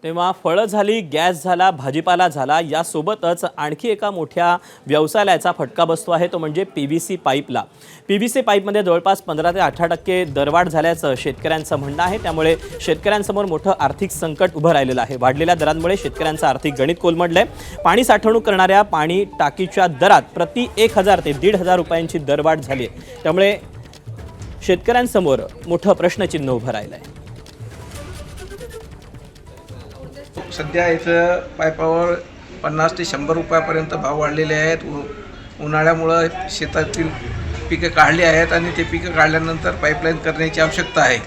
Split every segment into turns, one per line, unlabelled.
तेव्हा फळं झाली, गॅस झाला, भाजीपाला झाला, यासोबतच आणखी एका मोठ्या व्यवसायाचा फटका बसतो आहे, तो म्हणजे पीव्हीसी पाईपला. पीव्हीसी पाईपमध्ये जवळपास 15 ते 18% दरवाढ झाल्याचं शेतकऱ्यांचं म्हणणं आहे. त्यामुळे शेतकऱ्यांसमोर मोठं आर्थिक संकट उभं राहिलेलं आहे. वाढलेल्या दरांमुळे शेतकऱ्यांचं आर्थिक गणित कोलमडलंय. पाणी साठवणूक करणाऱ्या पाणी टाकीच्या दरात प्रति 1000 ते 1,500 रुपयांची दरवाढ झाली आहे. त्यामुळे शेतकऱ्यांसमोर मोठं प्रश्नचिन्ह उभं राहिलं आहे.
सध्या इथं पाईपावर 50 ते 100 रुपयापर्यंत भाव वाढलेले आहेत. उन्हाळ्यामुळं शेतातील पिकं काढली आहेत आणि ते पिकं काढल्यानंतर पाईपलाईन करण्याची आवश्यकता आहे.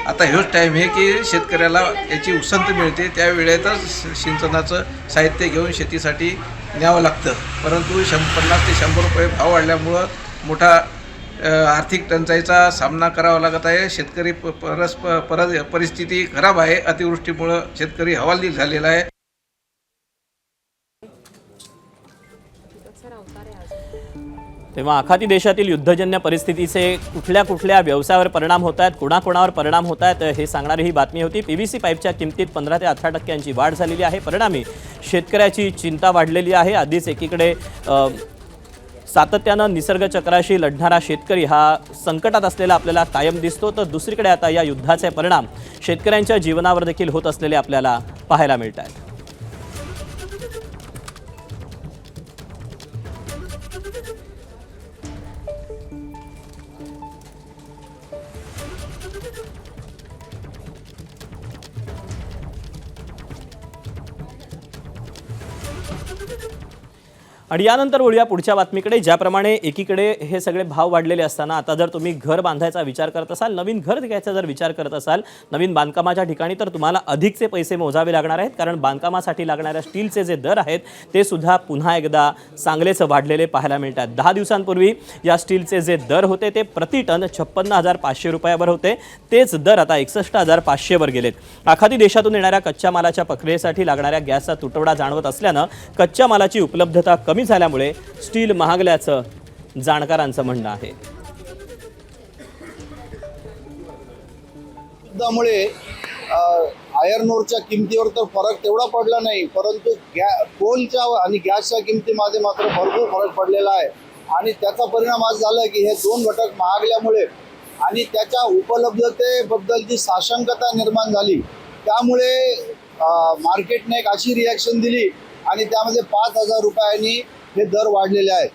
आता हेच टाईम आहे की शेतकऱ्याला याची उसंत मिळते, त्यावेळेतच सिंचनाचं साहित्य घेऊन शेतीसाठी न्यावं लागतं. परंतु 50 ते 100 रुपये भाव वाढल्यामुळं मोठा आर्थिक टंचाईचा सामना करावा लागत आहे. शेतकरी परिस्थिती खराब आहे. अतिवृष्टीमुळं शेतकरी हवालदिल झालेला आहे.
तेव्हा आखाती देशातील युद्धजन्य परिस्थितीचे कुठल्या व्यवसायावर परिणाम होत आहेत, कोणाकोणावर परिणाम होत आहेत, हे सांगणारी ही बातमी होती. पीव्हीसी पाईपच्या किमतीत 15 ते 18% वाढ झालेली आहे. परिणामी शेतकऱ्याची चिंता वाढलेली आहे. आधीच एकीकडे सातत्यानं निसर्ग चक्राशी लढणारा शेतकरी हा संकटात असलेला आपल्याला कायम दिसतो, तर दुसरीकडे आता या युद्धाचे परिणाम शेतकऱ्यांच्या जीवनावर देखील होत असलेले आपल्याला पाहायला मिळत आहेत. आणि यानंतर वळूया पुढच्या बातमीकडे. ज्याप्रमाणे एकीकडे हे सगळे भाव वाढलेले असताना आता जर तुम्ही घर बांधायचा विचार करत असाल, नवीन घर घ्यायचा जर विचार करत असाल नवीन बांधकामाच्या ठिकाणी, तर तुम्हाला अधिकचे पैसे मोजावे लागणार आहेत. कारण बांधकामासाठी लागणाऱ्या स्टीलचे जे दर आहेत ते सुद्धा पुन्हा एकदा चांगलेच वाढलेले पाहायला मिळतात. 10 दिवसांपूर्वी या स्टीलचे जे दर होते ते प्रति टन 56,500 रुपयावर होते. तेच दर आता 61,500 वर गेलेत. आखाती देशातून येणाऱ्या कच्च्या मालाच्या प्रक्रियेसाठी लागणाऱ्या गॅसचा तुटवडा जाणवत असल्यानं कच्च्या मालाची उपलब्धता कमी झाल्यामुळे स्टील महागल्याचं जाणकारांचं म्हणणं आहे.
त्यामुळे आयर्न ओरच्या किमतीवर तर फरक तेवढा पडला नाही, परंतु कोलच्या आणि गॅसच्या किमतीमध्ये मात्र भरपूर फरक पडलेला आहे. आणि त्याचा परिणाम आज झाला की हे दोन घटक महागल्यामुळे आणि त्याच्या उपलब्धतेबद्दलची साशंकता निर्माण झाली. त्यामुळे मार्केटने एक अशी रिॲक्शन दिली आणि त्यामध्ये 5,000 रुपयांनी हे दर वाढलेले आहेत.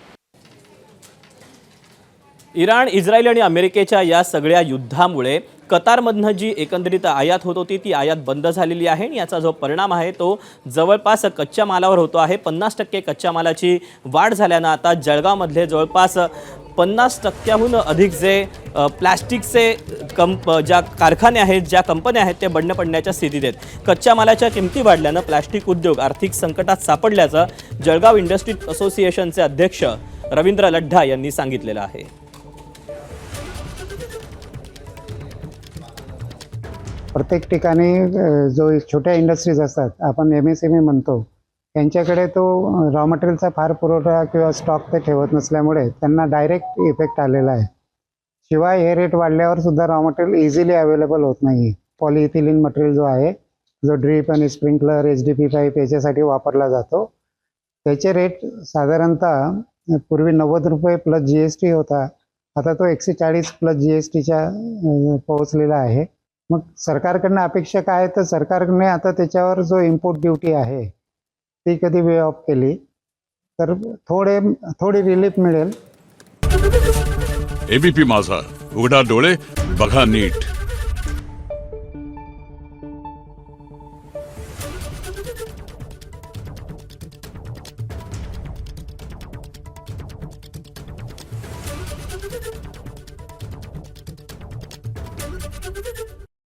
इराण, इस्रायल आणि अमेरिकेच्या या सगळ्या युद्धामुळे कतारमधनं जी एकंदरीत आयात होत होती ती आयात बंद झालेली आहे. आणि याचा जो परिणाम आहे तो जवळपास कच्च्या मालावर होतो आहे. 50% कच्च्या मालाची वाढ झाल्यानं आता जळगावमधले जवळपास 50%हून अधिक जे प्लॅस्टिकचे ज्या कारखाने आहेत, ज्या कंपन्या आहेत, ते बंद पडण्याच्या स्थितीत आहेत. कच्च्या मालाच्या किमती वाढल्यानं प्लॅस्टिक उद्योग आर्थिक संकटात सापडल्याचं जळगाव इंडस्ट्री असोसिएशनचे अध्यक्ष रवींद्र लड्ढा यांनी सांगितलेलं आहे.
प्रत्येक ठिकाणी जो छोट्या इंडस्ट्रीज असतात, आपण MSME म्हणतो, त्यांच्याकडे तो रॉ मटेरियलचा फार पुरवठा किंवा स्टॉक ते ठेवत नसल्यामुळे त्यांना डायरेक्ट इफेक्ट आलेला आहे. शिवाय हे रेट वाढल्यावर सुद्धा रॉ मटेरियल इझिली अवेलेबल होत नाही. पॉलिइथिलीन मटेरियल जो आहे, जो ड्रीप आणि स्प्रिंकलर, HDP पाईप याच्यासाठी वापरला जातो, त्याचे रेट साधारणतः पूर्वी 90 रुपये प्लस GST होता, आता तो 140 प्लस GSTच्या पोहोचलेला आहे. मग सरकारकडनं अपेक्षा काय आहे, तर सरकारने आता त्याच्यावर जो इम्पोर्ट ड्युटी आहे ती कधी वे ऑफ केली तर थोडी रिलीफ मिळेल.
ABP माझा, उघडा डोळे बघा नीट.